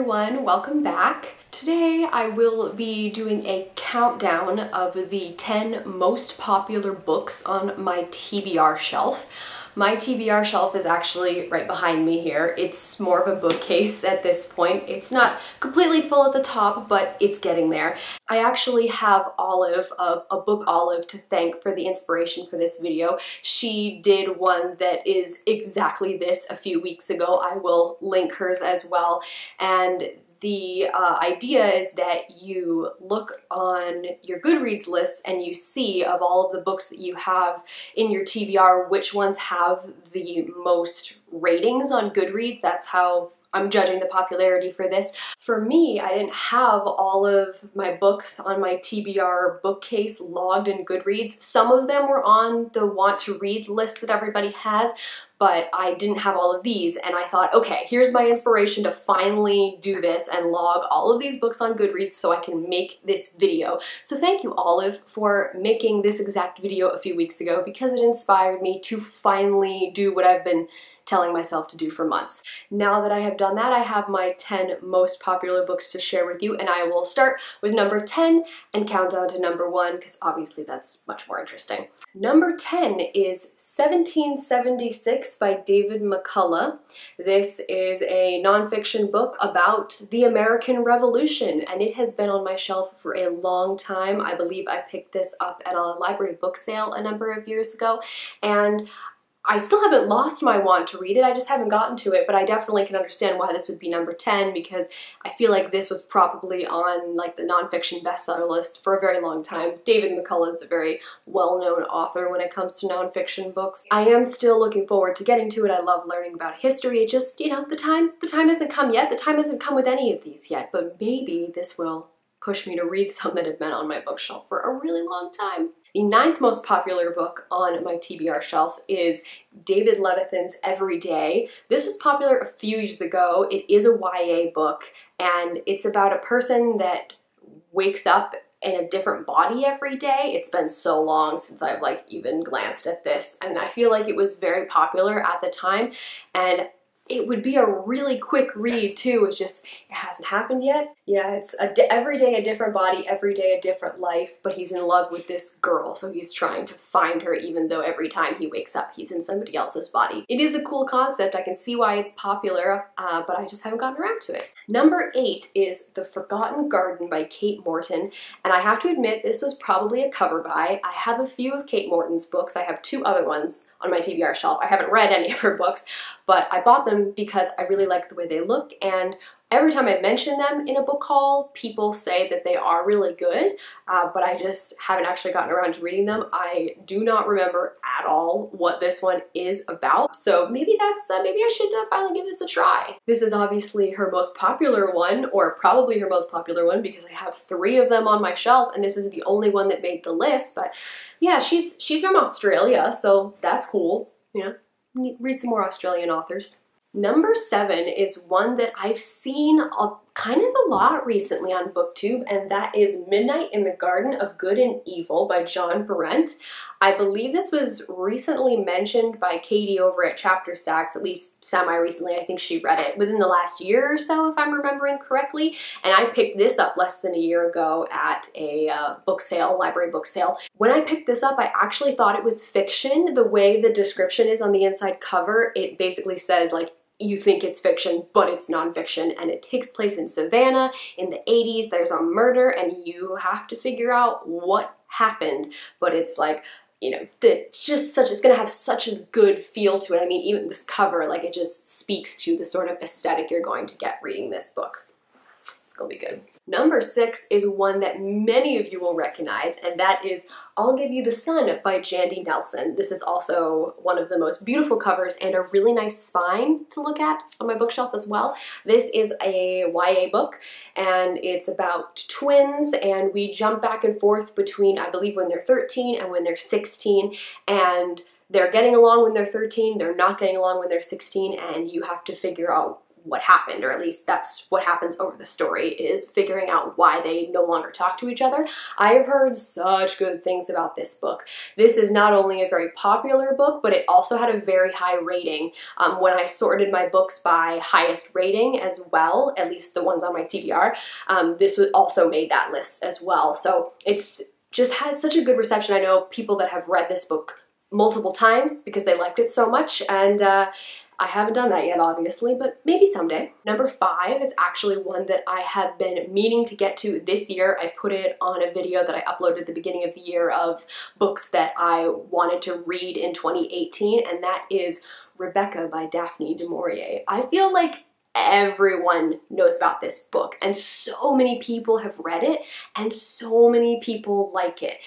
everyone, welcome back. Today I will be doing a countdown of the 10 most popular books on my TBR shelf. My TBR shelf is actually right behind me here. It's more of a bookcase at this point. It's not completely full at the top, but it's getting there. I actually have Olive of A Book Olive to thank for the inspiration for this video. She did one that is exactly this a few weeks ago. I will link hers as well. And the idea is that you look on your Goodreads list and you see of all of the books that you have in your TBR, which ones have the most ratings on Goodreads. That's how I'm judging the popularity for this. For me, I didn't have all of my books on my TBR bookcase logged in Goodreads. Some of them were on the want to read list that everybody has, but I didn't have all of these, and I thought, okay, here's my inspiration to finally do this and log all of these books on Goodreads so I can make this video. So thank you, Olive, for making this exact video a few weeks ago because it inspired me to finally do what I've been telling myself to do for months. Now that I have done that, I have my 10 most popular books to share with you, and I will start with number 10 and count down to number 1 because obviously that's much more interesting. Number 10 is 1776 by David McCullough. This is a nonfiction book about the American Revolution, and it has been on my shelf for a long time. I believe I picked this up at a library book sale a number of years ago, and I still haven't lost my want to read it, I just haven't gotten to it, but I definitely can understand why this would be number 10 because I feel like this was probably on like the nonfiction bestseller list for a very long time. David McCullough is a very well-known author when it comes to nonfiction books. I am still looking forward to getting to it. I love learning about history. It just, you know, the time hasn't come yet. The time hasn't come with any of these yet, but maybe this will push me to read some that have been on my bookshelf for a really long time. The 9th most popular book on my TBR shelf is David Levithan's Everyday. This was popular a few years ago. It is a YA book, and it's about a person that wakes up in a different body every day. It's been so long since I've like even glanced at this, and I feel like it was very popular at the time, and it would be a really quick read too. It's just, it hasn't happened yet. Yeah, it's every day a different body, every day a different life, but he's in love with this girl, so he's trying to find her even though every time he wakes up he's in somebody else's body. It is a cool concept. I can see why it's popular, but I just haven't gotten around to it. Number 8 is The Forgotten Garden by Kate Morton, and I have to admit this was probably a cover buy. I have a few of Kate Morton's books. I have 2 other ones on my TBR shelf. I haven't read any of her books, but I bought them because I really like the way they look, and every time I mention them in a book haul, people say that they are really good, but I just haven't actually gotten around to reading them. I do not remember at all what this one is about, so maybe maybe I should finally give this a try. This is obviously her most popular one, or probably her most popular one, because I have 3 of them on my shelf, and this is the only one that made the list, but yeah, she's from Australia, so that's cool, you know. Read some more Australian authors. Number 7 is one that I've seen kind of a lot recently on BookTube, and that is Midnight in the Garden of Good and Evil by John Berendt. I believe this was recently mentioned by Katie over at Chapter Stacks, at least semi-recently. I think she read it within the last year or so, if I'm remembering correctly, and I picked this up less than a year ago at a book sale, library book sale. When I picked this up, I actually thought it was fiction. The way the description is on the inside cover, it basically says like, you think it's fiction, but it's nonfiction, and it takes place in Savannah in the 80s. There's a murder, and you have to figure out what happened, but it's like, you know, it's gonna have such a good feel to it. I mean, even this cover, like, it just speaks to the sort of aesthetic you're going to get reading this book. It's gonna be good. Number 6 is one that many of you will recognize, and that is I'll Give You the Sun by Jandy Nelson. This is also one of the most beautiful covers and a really nice spine to look at on my bookshelf as well. This is a YA book, and it's about twins, and we jump back and forth between, I believe, when they're 13 and when they're 16, and they're getting along when they're 13, they're not getting along when they're 16, and you have to figure out what happened, or at least that's what happens over the story, is figuring out why they no longer talk to each other. I have heard such good things about this book. This is not only a very popular book, but it also had a very high rating. When I sorted my books by highest rating as well, at least the ones on my TBR, this was also made that list as well. So it's just had such a good reception. I know people that have read this book multiple times because they liked it so much, and I haven't done that yet, obviously, but maybe someday. Number 5 is actually one that I have been meaning to get to this year. I put it on a video that I uploaded at the beginning of the year of books that I wanted to read in 2018, and that is Rebecca by Daphne du Maurier. I feel like everyone knows about this book, and so many people have read it, and so many people like it.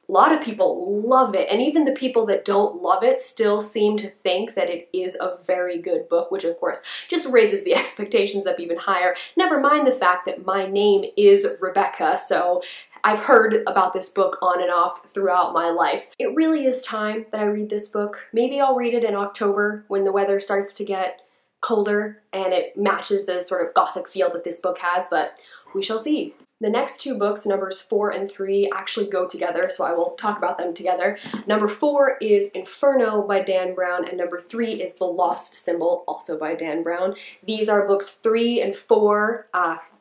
A lot of people love it, and even the people that don't love it still seem to think that it is a very good book, which of course just raises the expectations up even higher. Never mind the fact that my name is Rebecca, so I've heard about this book on and off throughout my life. It really is time that I read this book. Maybe I'll read it in October when the weather starts to get colder and it matches the sort of gothic feel that this book has, but we shall see. The next 2 books, numbers 4 and 3, actually go together, so I will talk about them together. Number 4 is Inferno by Dan Brown, and number 3 is The Lost Symbol, also by Dan Brown. These are books 3 and 4,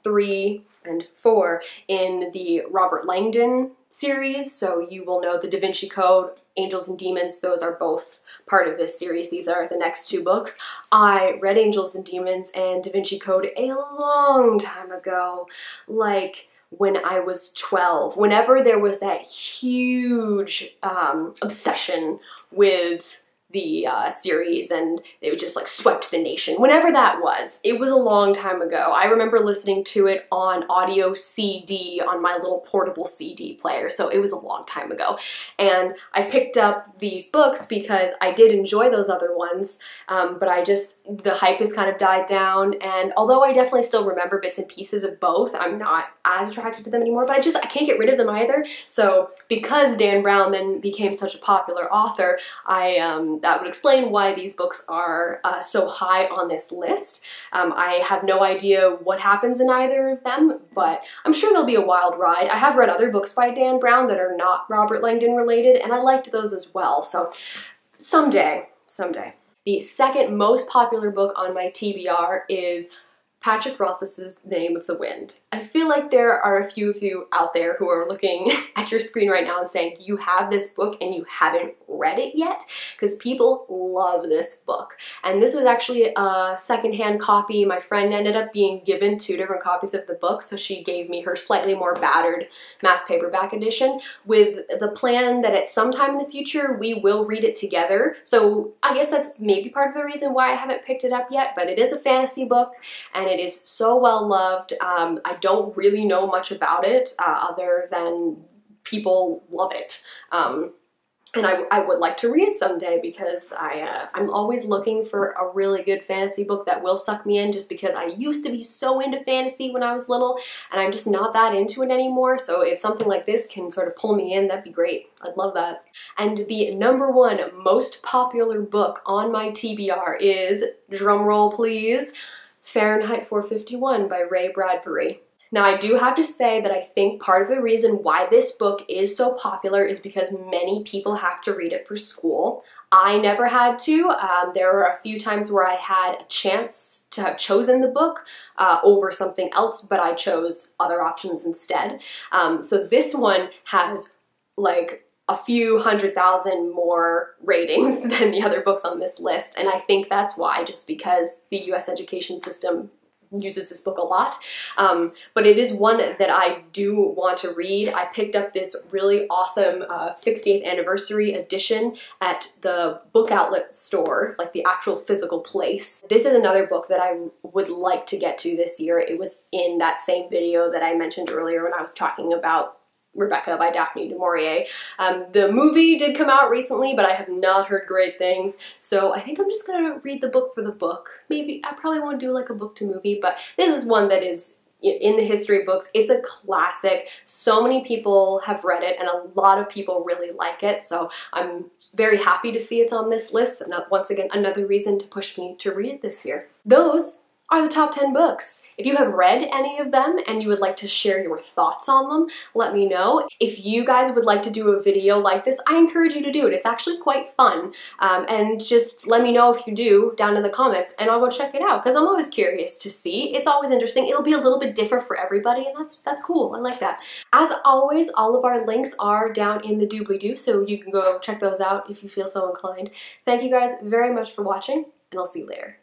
3 and 4 in the Robert Langdon series, so you will know the Da Vinci Code, Angels and Demons, those are both part of this series. These are the next 2 books. I read Angels and Demons and Da Vinci Code a long time ago, like when I was 12, whenever there was that huge obsession with the series and it just like swept the nation. Whenever that was, it was a long time ago. I remember listening to it on audio CD on my little portable CD player, so it was a long time ago. And I picked up these books because I did enjoy those other ones, but the hype has kind of died down, and although I definitely still remember bits and pieces of both, I'm not as attracted to them anymore, but I can't get rid of them either. So because Dan Brown then became such a popular author, that would explain why these books are so high on this list. I have no idea what happens in either of them, but I'm sure they'll be a wild ride. I have read other books by Dan Brown that are not Robert Langdon related, and I liked those as well, so someday. The second most popular book on my TBR is Patrick Rothfuss's The Name of the Wind. I feel like there are a few of you out there who are looking at your screen right now and saying, you have this book and you haven't read it yet? Because people love this book. And this was actually a secondhand copy. My friend ended up being given 2 different copies of the book, so she gave me her slightly more battered mass paperback edition with the plan that at some time in the future we will read it together. So I guess that's maybe part of the reason why I haven't picked it up yet, but it is a fantasy book and it is so well loved. I don't really know much about it other than people love it. And I would like to read it someday because I'm always looking for a really good fantasy book that will suck me in, just because I used to be so into fantasy when I was little and I'm just not that into it anymore. So if something like this can sort of pull me in, that'd be great. I'd love that. And the number 1 most popular book on my TBR is, drumroll please, Fahrenheit 451 by Ray Bradbury. Now, I do have to say that I think part of the reason why this book is so popular is because many people have to read it for school. I never had to. There were a few times where I had a chance to have chosen the book over something else, but I chose other options instead. So this one has like a few 100,000 more ratings than the other books on this list, and I think that's why, just because the US education system uses this book a lot. But it is one that I do want to read. I picked up this really awesome 60th anniversary edition at the book outlet store, like the actual physical place. This is another book that I would like to get to this year. It was in that same video that I mentioned earlier when I was talking about Rebecca by Daphne du Maurier. The movie did come out recently, but I have not heard great things, so I think I'm just gonna read the book for the book. Maybe I probably won't do like a book to movie, but this is one that is, in the history books. It's a classic. So many people have read it and a lot of people really like it. So I'm very happy to see it's on this list. And once again, another reason to push me to read it this year. Those are the top 10 books. If you have read any of them and you would like to share your thoughts on them, let me know. If you guys would like to do a video like this, I encourage you to do it. It's actually quite fun. And just let me know if you do down in the comments and I'll go check it out because I'm always curious to see. It's always interesting. It'll be a little bit different for everybody and that's cool. I like that. As always, all of our links are down in the doobly-doo, so you can go check those out if you feel so inclined. Thank you guys very much for watching and I'll see you later.